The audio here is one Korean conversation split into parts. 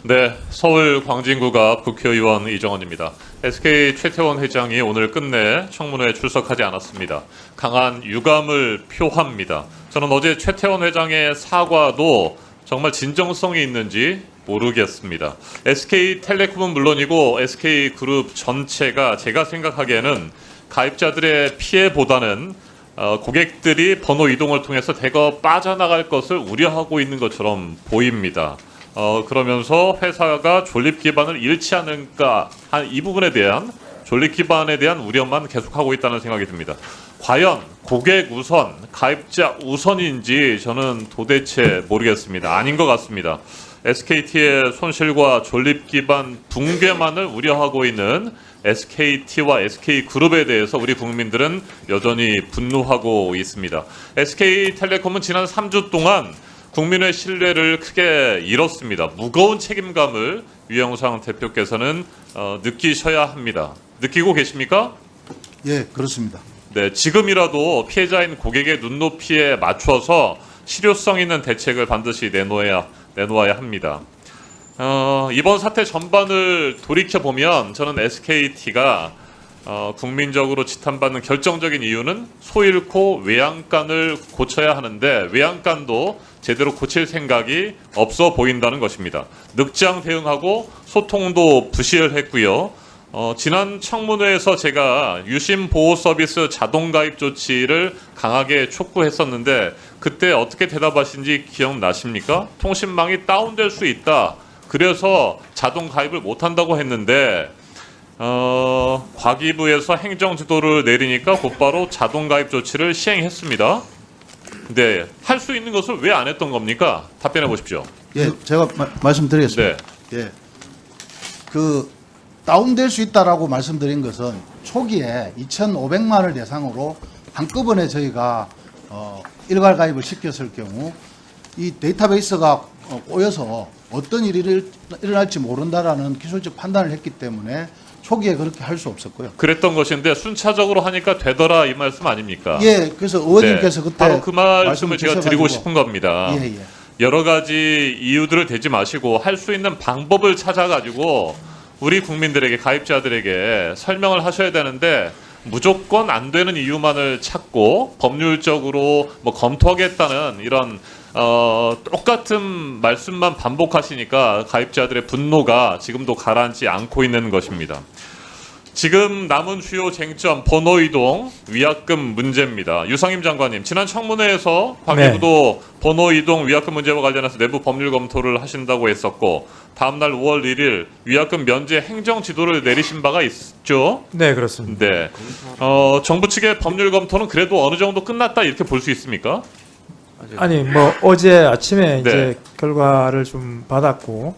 네, 서울 광진구가 국회의원 이정원입니다. SK 최태원 회장이 오늘 끝내 청문회에 출석하지 않았습니다. 강한 유감을 표합니다. 저는 어제 최태원 회장의 사과도 정말 진정성이 있는지 모르겠습니다. SK텔레콤은 물론이고 SK그룹 전체가 제가 생각하기에는 가입자들의 피해보다는 고객들이 번호 이동을 통해서 대거 빠져나갈 것을 우려하고 있는 것처럼 보입니다. 그러면서 회사가 존립 기반을 잃지 않을까 이 부분에 대한 존립 기반에 대한 우려만 계속하고 있다는 생각이 듭니다. 과연 고객 우선, 가입자 우선인지 저는 도대체 모르겠습니다. 아닌 것 같습니다. SKT의 손실과 존립 기반 붕괴만을 우려하고 있는 SKT와 SK그룹에 대해서 우리 국민들은 여전히 분노하고 있습니다. SK텔레콤은 지난 3주 동안 국민의 신뢰를 크게 잃었습니다. 무거운 책임감을 유영상 대표께서는 느끼셔야 합니다. 느끼고 계십니까? 예, 그렇습니다. 네, 지금이라도 피해자인 고객의 눈높이에 맞춰서 실효성 있는 대책을 반드시 내놓아야 합니다. 이번 사태 전반을 돌이켜보면 저는 SKT가 국민적으로 지탄받는 결정적인 이유는 소 잃고 외양간을 고쳐야 하는데 외양간도 제대로 고칠 생각이 없어 보인다는 것입니다. 늑장 대응하고 소통도 부실했고요. 지난 청문회에서 제가 유심 보호 서비스 자동 가입 조치를 강하게 촉구했었는데 그때 어떻게 대답하신지 기억나십니까? 통신망이 다운될 수 있다. 그래서 자동 가입을 못한다고 했는데 과기부에서 행정 지도를 내리니까 곧바로 자동 가입 조치를 시행했습니다. 네, 할 수 있는 것을 왜 안 했던 겁니까? 답변해 보십시오. 예, 제가 말씀드리겠습니다. 네. 예, 그 다운될 수 있다라고 말씀드린 것은 초기에 2,500만을 대상으로 한꺼번에 저희가 일괄 가입을 시켰을 경우 이 데이터베이스가 꼬여서 어떤 일이 일어날지 모른다라는 기술적 판단을 했기 때문에 초기에 그렇게 할 수 없었고요. 그랬던 것인데 순차적으로 하니까 되더라 이 말씀 아닙니까? 예, 그래서 의원님께서 네, 그때 바로 그 말씀을 제가 드리고 주셔가지고. 싶은 겁니다. 예, 예. 여러 가지 이유들을 대지 마시고 할 수 있는 방법을 찾아가지고 우리 국민들에게 가입자들에게 설명을 하셔야 되는데 무조건 안 되는 이유만을 찾고 법률적으로 뭐 검토하겠다는 이런 똑같은 말씀만 반복하시니까 가입자들의 분노가 지금도 가라앉지 않고 있는 것입니다. 지금 남은 주요 쟁점 번호 이동, 위약금 문제입니다. 유상임 장관님, 지난 청문회에서 과기부도 번호 이동, 위약금 문제와 관련해서 내부 법률 검토를 하신다고 했었고 다음 날 5월 1일 위약금 면제 행정 지도를 내리신 바가 있죠? 네, 그렇습니다. 네. 정부 측의 법률 검토는 그래도 어느 정도 끝났다 이렇게 볼 수 있습니까? 아니 뭐 어제 아침에 네. 이제 결과를 좀 받았고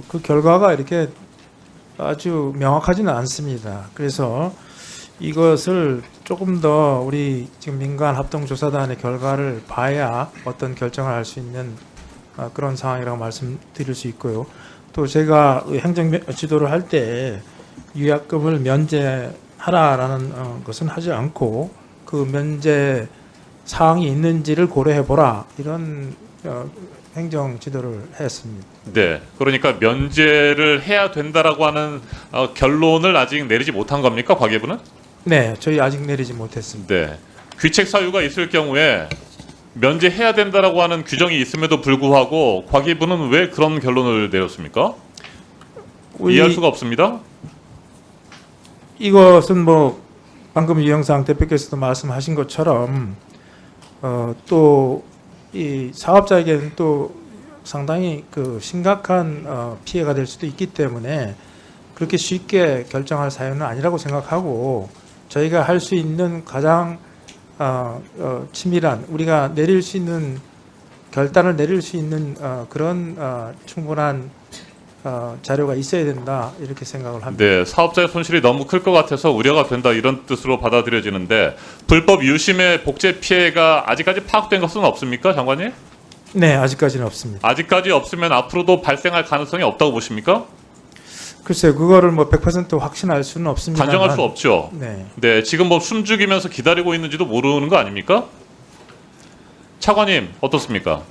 그 결과가 이렇게 아주 명확하지는 않습니다. 그래서 이것을 조금 더 우리 지금 민간 합동조사단의 결과를 봐야 어떤 결정을 할 수 있는 그런 상황이라고 말씀드릴 수 있고요. 또 제가 행정 지도를 할 때 위약금을 면제하라라는 것은 하지 않고 그 면제 사항이 있는지를 고려해 보라 이런 행정 지도를 했습니다. 네. 그러니까 면제를 해야 된다라고 하는 결론을 아직 내리지 못한 겁니까? 과기부는? 네, 저희 아직 내리지 못했습니다. 네. 귀책 사유가 있을 경우에 면제해야 된다라고 하는 규정이 있음에도 불구하고 과기부는 왜 그런 결론을 내렸습니까? 이해할 수가 없습니다. 이것은 뭐 방금 유영상 대표께서도 말씀하신 것처럼 또 이 사업자에게는 또 상당히 그 심각한 피해가 될 수도 있기 때문에 그렇게 쉽게 결정할 사유는 아니라고 생각하고 저희가 할 수 있는 가장 치밀한 우리가 내릴 수 있는 결단을 내릴 수 있는 그런 충분한 자료가 있어야 된다 이렇게 생각을 합니다. 네, 사업자의 손실이 너무 클 것 같아서 우려가 된다 이런 뜻으로 받아들여지는데 불법 유심의 복제 피해가 아직까지 파악된 것은 없습니까, 장관님? 네, 아직까지는 없습니다. 아직까지 없으면 앞으로도 발생할 가능성이 없다고 보십니까? 글쎄요, 그거를 뭐 100% 확신할 수는 없습니다. 단정할 수 없죠. 네. 네, 지금 뭐 숨죽이면서 기다리고 있는지도 모르는 거 아닙니까? 차관님 어떻습니까?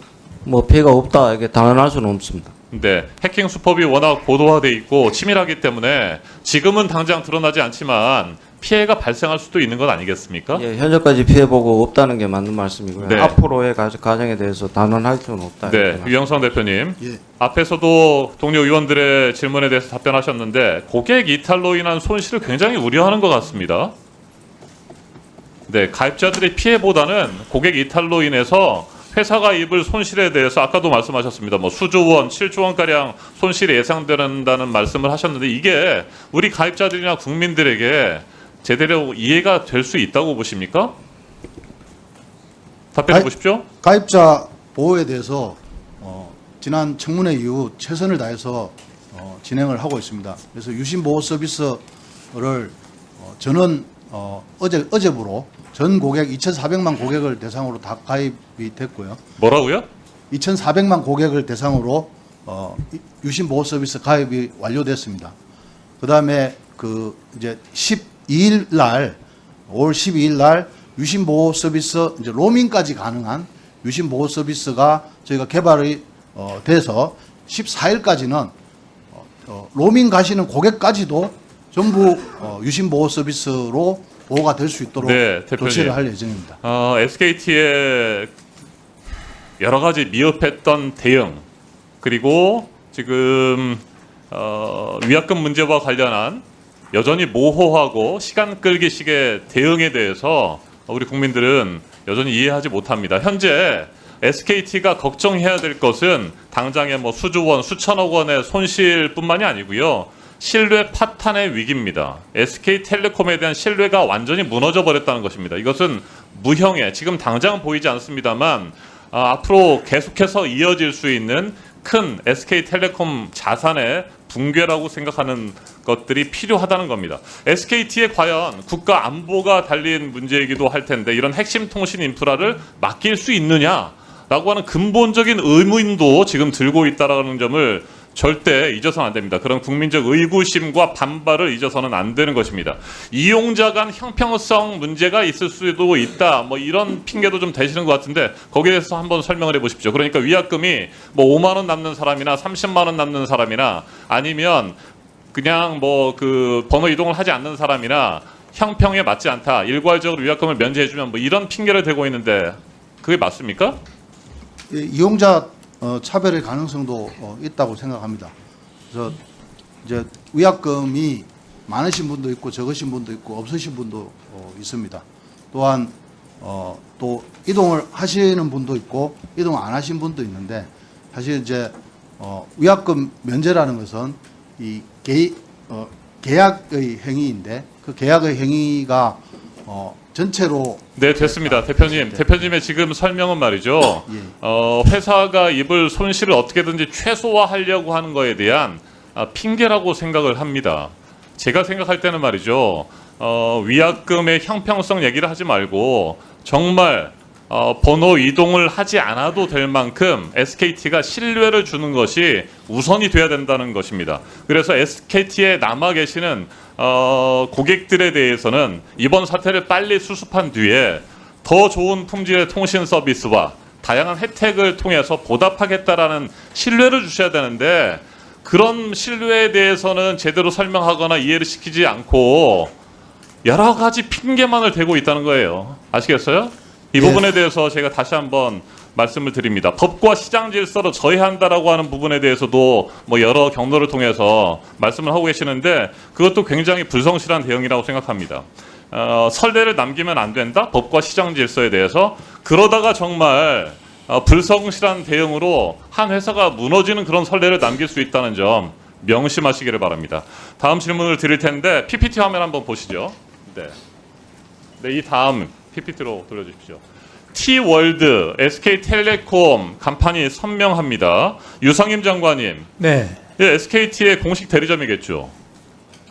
뭐 피해가 없다 이게 단언할 수는 없습니다. 네, 해킹 수법이 워낙 고도화돼 있고 치밀하기 때문에 지금은 당장 드러나지 않지만 피해가 발생할 수도 있는 것 아니겠습니까? 예, 현재까지 피해보고 없다는 게 맞는 말씀이고요. 네. 앞으로의 과정에 대해서 단언할 수는 없다. 네, 이렇게 유영상 대표님. 예. 앞에서도 동료 의원들의 질문에 대해서 답변하셨는데 고객 이탈로 인한 손실을 굉장히 우려하는 것 같습니다. 네, 가입자들의 피해보다는 고객 이탈로 인해서 회사가 입을 손실에 대해서 아까도 말씀하셨습니다. 뭐 수조 원, 7조 원가량 손실이 예상된다는 말씀을 하셨는데 이게 우리 가입자들이나 국민들에게 제대로 이해가 될 수 있다고 보십니까? 답변해 보십시오. 가입자 보호에 대해서 지난 청문회 이후 최선을 다해서 진행을 하고 있습니다. 그래서 유심 보호 서비스를 저는 어제부로 전 고객 2,400만 고객을 대상으로 다 가입이 됐고요. 뭐라고요? 2,400만 고객을 대상으로 유심 보호 서비스 가입이 완료됐습니다. 그다음에 이제 12일 날 5월 12일 날 유심 보호 서비스 이제 로밍까지 가능한 유심 보호 서비스가 저희가 개발이 돼서 14일까지는 로밍 가시는 고객까지도 전부 유심 보호 서비스로 보호가 될 수 있도록 네, 대표님. 조치를 할 예정입니다. SKT의 여러 가지 미흡했던 대응 그리고 지금 위약금 문제와 관련한 여전히 모호하고 시간 끌기식의 대응에 대해서 우리 국민들은 여전히 이해하지 못합니다. 현재 SKT가 걱정해야 될 것은 당장의 뭐 수조 원, 수천억 원의 손실뿐만이 아니고요. 신뢰 파탄의 위기입니다. SK텔레콤에 대한 신뢰가 완전히 무너져 버렸다는 것입니다. 이것은 무형의 지금 당장 보이지 않습니다만 앞으로 계속해서 이어질 수 있는 큰 SK텔레콤 자산의 붕괴라고 생각하는 것들이 필요하다는 겁니다. SKT에 과연 국가 안보가 달린 문제이기도 할 텐데 이런 핵심 통신 인프라를 맡길 수 있느냐라고 하는 근본적인 의문도 지금 들고 있다는 점을 절대 잊어서는 안 됩니다. 그런 국민적 의구심과 반발을 잊어서는 안 되는 것입니다. 이용자 간 형평성 문제가 있을 수도 있다. 뭐 이런 핑계도 좀 대시는 것 같은데 거기에 대해서 한번 설명을 해보십시오. 그러니까 위약금이 뭐 5만 원 남는 사람이나 30만 원 남는 사람이나 아니면 그냥 뭐 그 번호 이동을 하지 않는 사람이나 형평에 맞지 않다. 일괄적으로 위약금을 면제해주면 뭐 이런 핑계를 대고 있는데 그게 맞습니까? 이용자 차별의 가능성도 있다고 생각합니다. 그래서 이제 위약금이 많으신 분도 있고 적으신 분도 있고 없으신 분도 있습니다. 또한 또 이동을 하시는 분도 있고 이동 안 하신 분도 있는데 사실 이제 위약금 면제라는 것은 이 계약의 행위인데 그 계약의 행위가 전체로 네, 됐습니다. 대표님. 대표님의 지금 설명은 말이죠. 예. 회사가 입을 손실을 어떻게든지 최소화하려고 하는 거에 대한 핑계라고 생각을 합니다. 제가 생각할 때는 말이죠. 위약금의 형평성 얘기를 하지 말고 정말 번호 이동을 하지 않아도 될 만큼 SKT가 신뢰를 주는 것이 우선이 돼야 된다는 것입니다. 그래서 SKT에 남아 계시는 고객들에 대해서는 이번 사태를 빨리 수습한 뒤에 더 좋은 품질의 통신 서비스와 다양한 혜택을 통해서 보답하겠다라는 신뢰를 주셔야 되는데 그런 신뢰에 대해서는 제대로 설명하거나 이해를 시키지 않고 여러 가지 핑계만을 대고 있다는 거예요. 아시겠어요? 이 부분에 대해서 제가 다시 한번 말씀을 드립니다. 법과 시장 질서를 저해한다라고 하는 부분에 대해서도 뭐 여러 경로를 통해서 말씀을 하고 계시는데 그것도 굉장히 불성실한 대응이라고 생각합니다. 선례를 남기면 안 된다? 법과 시장 질서에 대해서 그러다가 정말 불성실한 대응으로 한 회사가 무너지는 그런 선례를 남길 수 있다는 점 명심하시기를 바랍니다. 다음 질문을 드릴 텐데 PPT 화면 한번 보시죠. 네, 이 다음 PPT로 돌려주십시오. T월드, SK텔레콤 간판이 선명합니다. 유상임 장관님, 네, SKT의 공식 대리점이겠죠?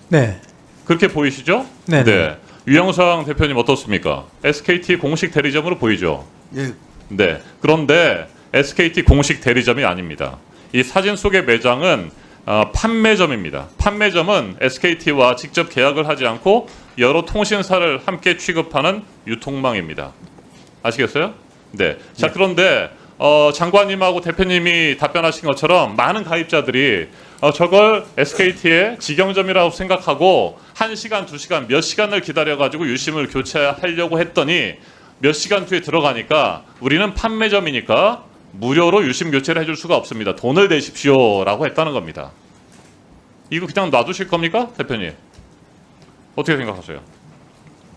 네, 그렇게 보이시죠? 네. 유영상 대표님 어떻습니까? SKT 공식 대리점으로 보이죠? 예, 네. 그런데 SKT 공식 대리점이 아닙니다. 이 사진 속의 매장은 판매점입니다. 판매점은 SKT와 직접 계약을 하지 않고 여러 통신사를 함께 취급하는 유통망입니다. 아시겠어요? 네. 자, 그런데 장관님하고 대표님이 답변하신 것처럼 많은 가입자들이 저걸 SKT의 직영점이라고 생각하고 1시간, 2시간, 몇 시간을 기다려가지고 유심을 교체하려고 했더니 몇 시간 뒤에 들어가니까 우리는 판매점이니까 무료로 유심 교체를 해줄 수가 없습니다. 돈을 내십시오라고 했다는 겁니다. 이거 그냥 놔두실 겁니까, 대표님? 어떻게 생각하세요?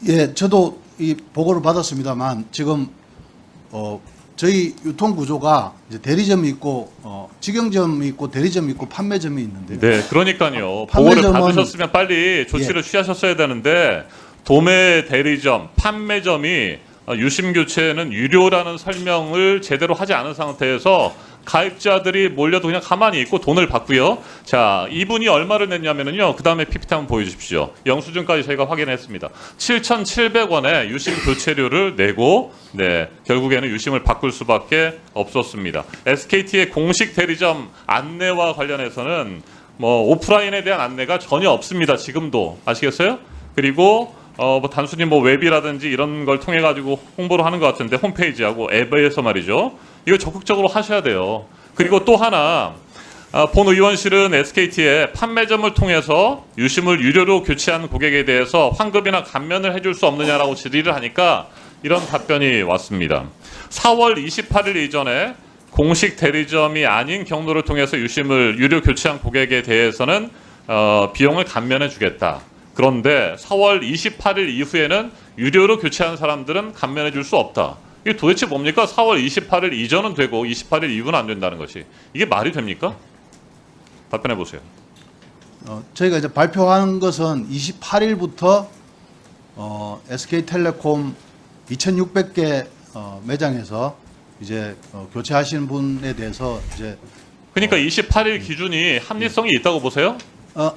예, 저도 이 보고를 받았습니다만 지금 저희 유통 구조가 이제 대리점이 있고 직영점이 있고 대리점이 있고 판매점이 있는데요. 네, 그러니까요. 판매점은- 보고를 받으셨으면 빨리 조치를 취하셨어야 되는데 도매 대리점, 판매점이 유심 교체는 유료라는 설명을 제대로 하지 않은 상태에서 가입자들이 몰려도 그냥 가만히 있고 돈을 받고요. 자, 이분이 얼마를 냈냐면요. 그 다음에 PPT 한번 보여주십시오. 영수증까지 저희가 확인했습니다. 7,700원의 유심 교체료를 내고, 네, 결국에는 유심을 바꿀 수밖에 없었습니다. SKT의 공식 대리점 안내와 관련해서는 뭐 오프라인에 대한 안내가 전혀 없습니다. 지금도 아시겠어요? 그리고 뭐 단순히 뭐 웹이라든지 이런 걸 통해 가지고 홍보를 하는 것 같은데 홈페이지하고 앱에서 말이죠. 이거 적극적으로 하셔야 돼요. 그리고 또 하나 본 의원실은 SKT의 판매점을 통해서 유심을 유료로 교체한 고객에 대해서 환급이나 감면을 해줄 수 없느냐라고 질의를 하니까 이런 답변이 왔습니다. 4월 28일 이전에 공식 대리점이 아닌 경로를 통해서 유심을 유료 교체한 고객에 대해서는 비용을 감면해 주겠다. 그런데 4월 28일 이후에는 유료로 교체한 사람들은 감면해 줄 수 없다. 이게 도대체 뭡니까? 4월 28일 이전은 되고 28일 이후는 안 된다는 것이. 이게 말이 됩니까? 답변해 보세요. 저희가 이제 발표한 것은 28일부터 SK텔레콤 2,600개 매장에서 이제 교체하시는 분에 대해서 이제 그러니까 28일 기준이 합리성이 있다고 보세요? 어,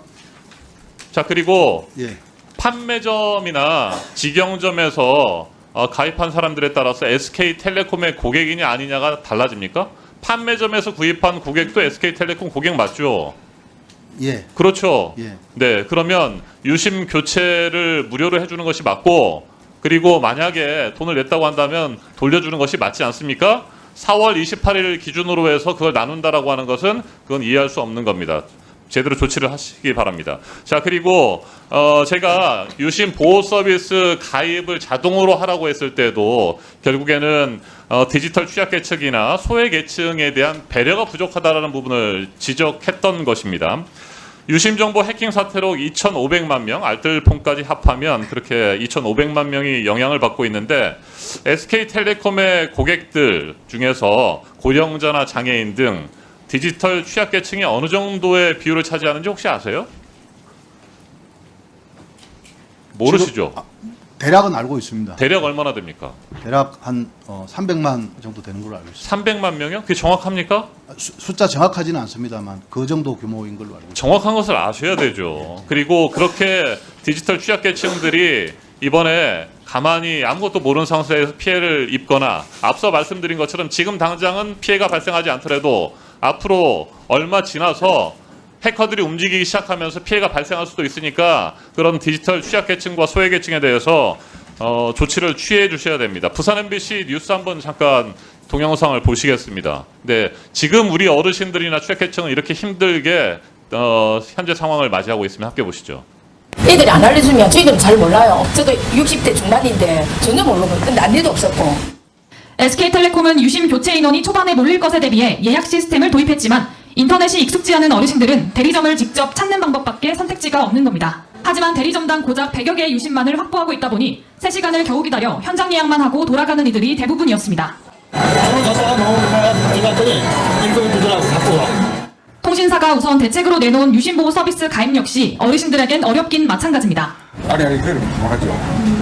자, 그리고 예. 판매점이나 직영점에서 가입한 사람들에 따라서 SK텔레콤의 고객이냐 아니냐가 달라집니까? 판매점에서 구입한 고객도 SK텔레콤 고객 맞죠? 예. 그렇죠. 예. 네, 그러면 유심 교체를 무료로 해주는 것이 맞고, 그리고 만약에 돈을 냈다고 한다면 돌려주는 것이 맞지 않습니까? 4월 28일 기준으로 해서 그걸 나눈다라고 하는 것은 그건 이해할 수 없는 겁니다. 제대로 조치를 하시기 바랍니다. 자, 그리고 제가 유심 보호 서비스 가입을 자동으로 하라고 했을 때도 결국에는 디지털 취약계층이나 소외계층에 대한 배려가 부족하다라는 부분을 지적했던 것입니다. 유심정보 해킹 사태로 2,500만 명, 알뜰폰까지 합하면 그렇게 2,500만 명이 영향을 받고 있는데 SK텔레콤의 고객들 중에서 고령자나 장애인 등 디지털 취약계층이 어느 정도의 비율을 차지하는지 혹시 아세요? 모르시죠? 대략은 알고 있습니다. 대략 얼마나 됩니까? 대략 한 300만 정도 되는 걸로 알고 있습니다. 300만 명이요? 그게 정확합니까? 숫자 정확하지는 않습니다만 그 정도 규모인 걸로 알고 있습니다. 정확한 것을 아셔야 되죠. 그리고 그렇게 디지털 취약계층들이 이번에 가만히 아무것도 모르는 상태에서 피해를 입거나 앞서 말씀드린 것처럼 지금 당장은 피해가 발생하지 않더라도 앞으로 얼마 지나서 해커들이 움직이기 시작하면서 피해가 발생할 수도 있으니까 그런 디지털 취약계층과 소외계층에 대해서 조치를 취해 주셔야 됩니다. 부산 MBC 뉴스 한번 잠깐 동영상을 보시겠습니다. 네, 지금 우리 어르신들이나 취약계층은 이렇게 힘들게 현재 상황을 맞이하고 있으면 함께 보시죠. 애들이 안 알려주면 저희들은 잘 몰라요. 저도 60대 중반인데 전혀 모르고 근데 난리도 없었고. SK텔레콤은 유심 교체 인원이 초반에 몰릴 것에 대비해 예약 시스템을 도입했지만 인터넷이 익숙지 않은 어르신들은 대리점을 직접 찾는 방법밖에 선택지가 없는 겁니다. 하지만 대리점당 고작 100여 개의 유심만을 확보하고 있다 보니 3시간을 겨우 기다려 현장 예약만 하고 돌아가는 이들이 대부분이었습니다. 통신사가 우선 대책으로 내놓은 유심보호 서비스 가입 역시 어르신들에겐 어렵긴 마찬가지입니다. 아니 그걸 못하죠.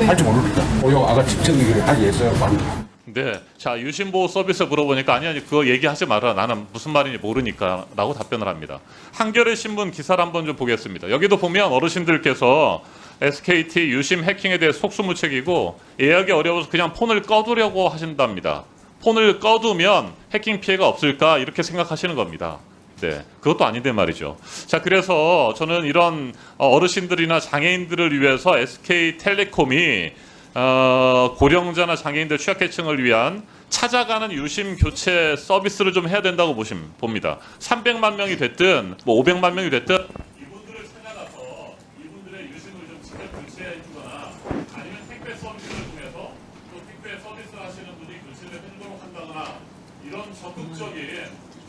할줄 모르니까. 오요 아가 직접 얘기를 하기 위해서 많이. 네, 자 유심보호 서비스 물어보니까 아니 그거 얘기하지 마라. 나는 무슨 말인지 모르니까라고 답변을 합니다. 한겨레 신문 기사를 한번 좀 보겠습니다. 여기도 보면 어르신들께서 SKT 유심 해킹에 대해 속수무책이고 예약이 어려워서 그냥 폰을 꺼두려고 하신답니다. 폰을 꺼두면 해킹 피해가 없을까 이렇게 생각하시는 겁니다. 네, 그것도 아닌데 말이죠. 자, 그래서 저는 이런 어르신들이나 장애인들을 위해서 SK텔레콤이 고령자나 장애인들 취약계층을 위한 찾아가는 유심 교체 서비스를 좀 해야 된다고 봅니다. 300만 명이 됐든 뭐 500만 명이 됐든 이분들을 찾아가서 이분들의 유심을 좀 직접 교체해 주거나 아니면 택배 서비스를 통해서 또 택배 서비스를 하시는 분이 교체를 해주도록 한다거나 이런 적극적인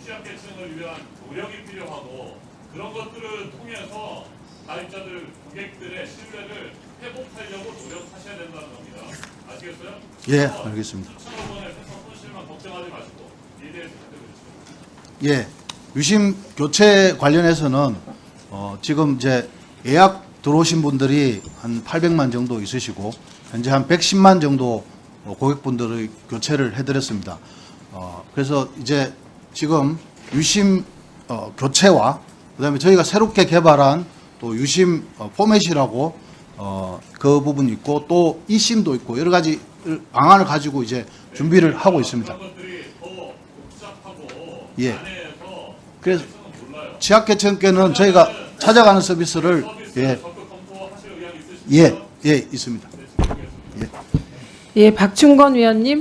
취약계층을 위한 노력이 필요하고 그런 것들을 통해서 가입자들, 고객들의 신뢰를 회복하려고 노력하셔야 된다는 겁니다. 아시겠어요? 예, 알겠습니다. 수천억 원의 회사 손실만 걱정하지 마시고 이에 대해서 답변해 주시죠. 예, 유심 교체 관련해서는 지금 이제 예약 들어오신 분들이 한 800만 정도 있으시고 현재 한 110만 정도 고객분들의 교체를 해드렸습니다. 그래서 이제 지금 유심 교체와 그다음에 저희가 새롭게 개발한 또 유심 포맷이라고 그 부분이 있고 또 이심도 있고 여러 가지 방안을 가지고 이제 준비를 하고 있습니다. 그런 것들이 더 복잡하고 예. 안에서 그래서 몰라요. 취약계층께는 저희가 찾아가는 서비스를 적극 검토하실 의향이 있으십니까? 예, 있습니다. 예, 박충건 위원님.